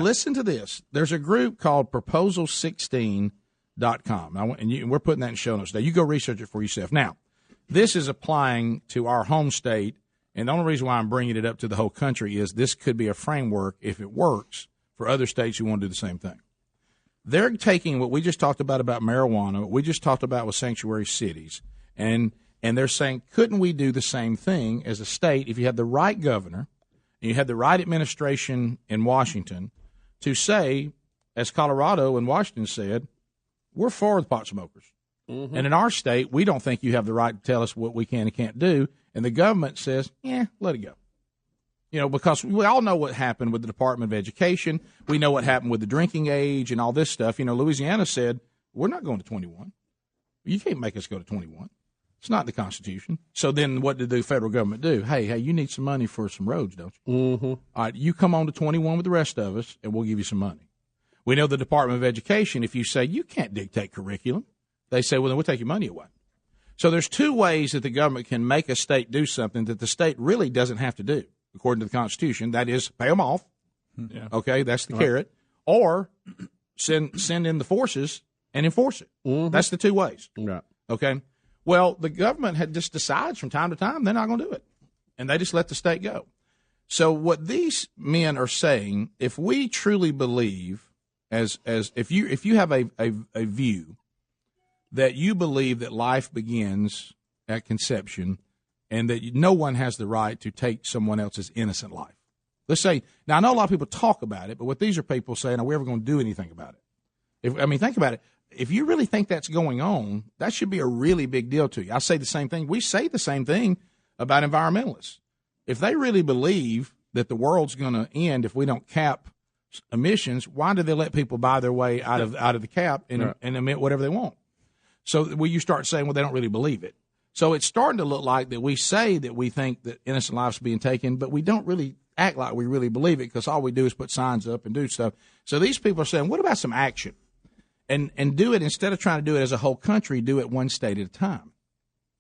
listen to this. There's a group called Proposal16.com, and we're putting that in show notes today. You go research it for yourself. Now, this is applying to our home state, and the only reason why I'm bringing it up to the whole country is this could be a framework, if it works, for other states who want to do the same thing. They're taking what we just talked about marijuana, what we just talked about with sanctuary cities, and they're saying, couldn't we do the same thing as a state if you had the right governor and you had the right administration in Washington to say, as Colorado and Washington said, we're for the pot smokers. Mm-hmm. And in our state, we don't think you have the right to tell us what we can and can't do. And the government says, let it go. Because we all know what happened with the Department of Education. We know what happened with the drinking age and all this stuff. Louisiana said, we're not going to 21. You can't make us go to 21. It's not in the Constitution. So then what did the federal government do? Hey, you need some money for some roads, don't you? Mm-hmm. All right, you come on to 21 with the rest of us, and we'll give you some money. We know the Department of Education, if you say you can't dictate curriculum, they say, well, then we'll take your money away. So there's two ways that the government can make a state do something that the state really doesn't have to do, according to the Constitution. That is, pay them off. Yeah. Okay, that's the carrot. Or send in the forces and enforce it. Mm-hmm. That's the two ways. Right. Okay? Well, the government just decides from time to time they're not going to do it, and they just let the state go. So what these men are saying, if we truly believe, as if you have a view that you believe that life begins at conception and that no one has the right to take someone else's innocent life. Let's say, now I know a lot of people talk about it, but what these are people saying, are we ever going to do anything about it? Think about it. If you really think that's going on, that should be a really big deal to you. I say the same thing. We say the same thing about environmentalists. If they really believe that the world's going to end if we don't cap emissions, why do they let people buy their way out of the cap and emit whatever they want? So you start saying, well, they don't really believe it. So it's starting to look like that we say that we think that innocent lives are being taken, but we don't really act like we really believe it because all we do is put signs up and do stuff. So these people are saying, what about some action? And do it, instead of trying to do it as a whole country, do it one state at a time.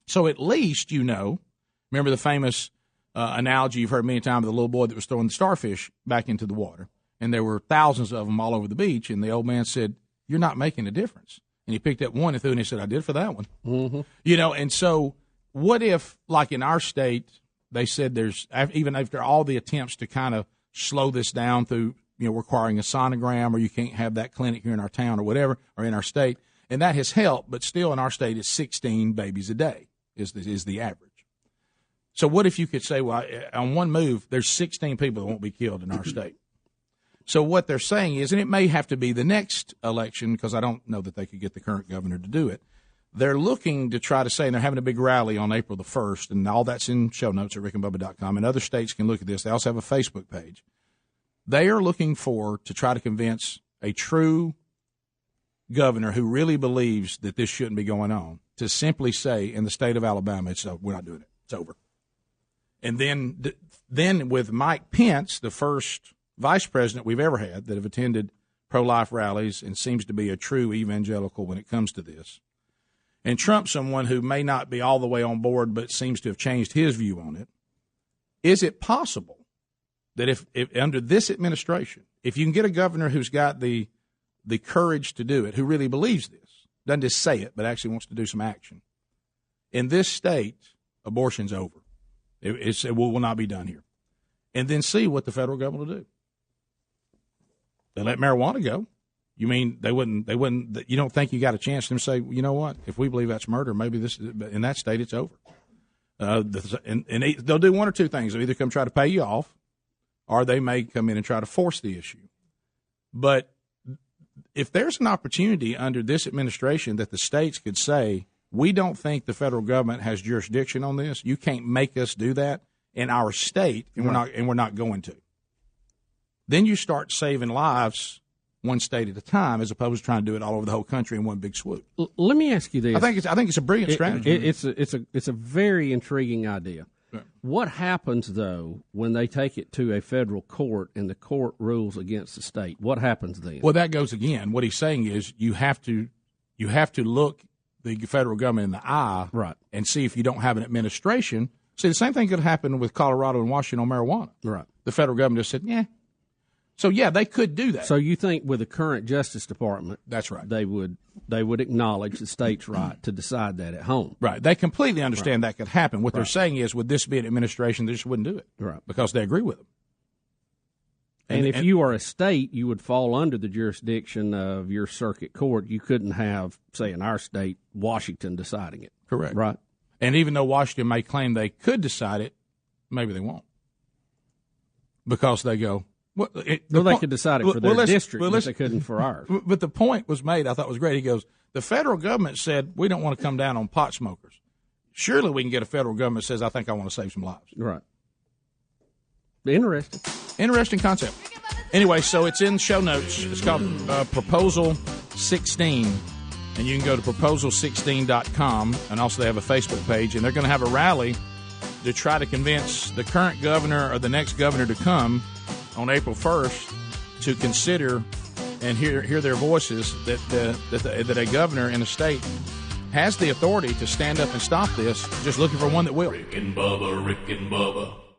So at least, remember the famous analogy you've heard many times of the little boy that was throwing the starfish back into the water, and there were thousands of them all over the beach, and the old man said, you're not making a difference. And he picked up one and threw it, and he said, I did for that one. Mm-hmm. And so what if, like in our state, they said there's, even after all the attempts to kind of slow this down through, requiring a sonogram, or you can't have that clinic here in our town or whatever, or in our state, and that has helped, but still in our state it's 16 babies a day is the average. So what if you could say, well, on one move, there's 16 people that won't be killed in our state. So what they're saying is, and it may have to be the next election because I don't know that they could get the current governor to do it, they're looking to try to say, and they're having a big rally on April the 1st, and all that's in show notes at rickandbubba.com, and other states can look at this. They also have a Facebook page. They are looking to try to convince a true governor who really believes that this shouldn't be going on to simply say, in the state of Alabama, we're not doing it. It's over. And then with Mike Pence, the first vice president we've ever had that have attended pro-life rallies and seems to be a true evangelical when it comes to this, and Trump, someone who may not be all the way on board but seems to have changed his view on it, is it possible that if under this administration, if you can get a governor who's got the courage to do it, who really believes this, doesn't just say it, but actually wants to do some action, in this state, abortion's over. It will not be done here. And then see what the federal government will do. They let marijuana go. You mean they wouldn't? You don't think you got a chance to say, you know what? If we believe that's murder, maybe in that state it's over. And they'll do one or two things. They'll either come try to pay you off, or they may come in and try to force the issue. But if there's an opportunity under this administration that the states could say, we don't think the federal government has jurisdiction on this, you can't make us do that in our state, and we're not going to. Then you start saving lives one state at a time, as opposed to trying to do it all over the whole country in one big swoop. Let me ask you this. I think it's a brilliant strategy. It's a very intriguing idea. Right. What happens though when they take it to a federal court and the court rules against the state? What happens then? Well, that goes again. What he's saying is you have to look the federal government in the eye, right, and see if you don't have an administration. See, the same thing could happen with Colorado and Washington on marijuana. Right. The federal government just said, yeah. So, yeah, they could do that. So you think with the current Justice Department, that's right, they would acknowledge the state's right to decide that at home. Right. They completely understand that could happen. What they're saying is, would this be an administration, they just wouldn't do it. Right. Because they agree with them. And if you are a state, you would fall under the jurisdiction of your circuit court. You couldn't have, say, in our state, Washington deciding it. Correct. Right. And even though Washington may claim they could decide it, maybe they won't. Because they go, they could decide it for their district, but they couldn't for ours. But the point was made, I thought was great. He goes, the federal government said, we don't want to come down on pot smokers. Surely we can get a federal government that says, I think I want to save some lives. Right. Interesting concept. Anyway, so it's in show notes. It's called Proposal 16. And you can go to proposal16.com. And also they have a Facebook page. And they're going to have a rally to try to convince the current governor or the next governor to come on April 1st to consider and hear their voices that a governor in a state has the authority to stand up and stop this, just looking for one that will. Rick and Bubba, Rick and Bubba.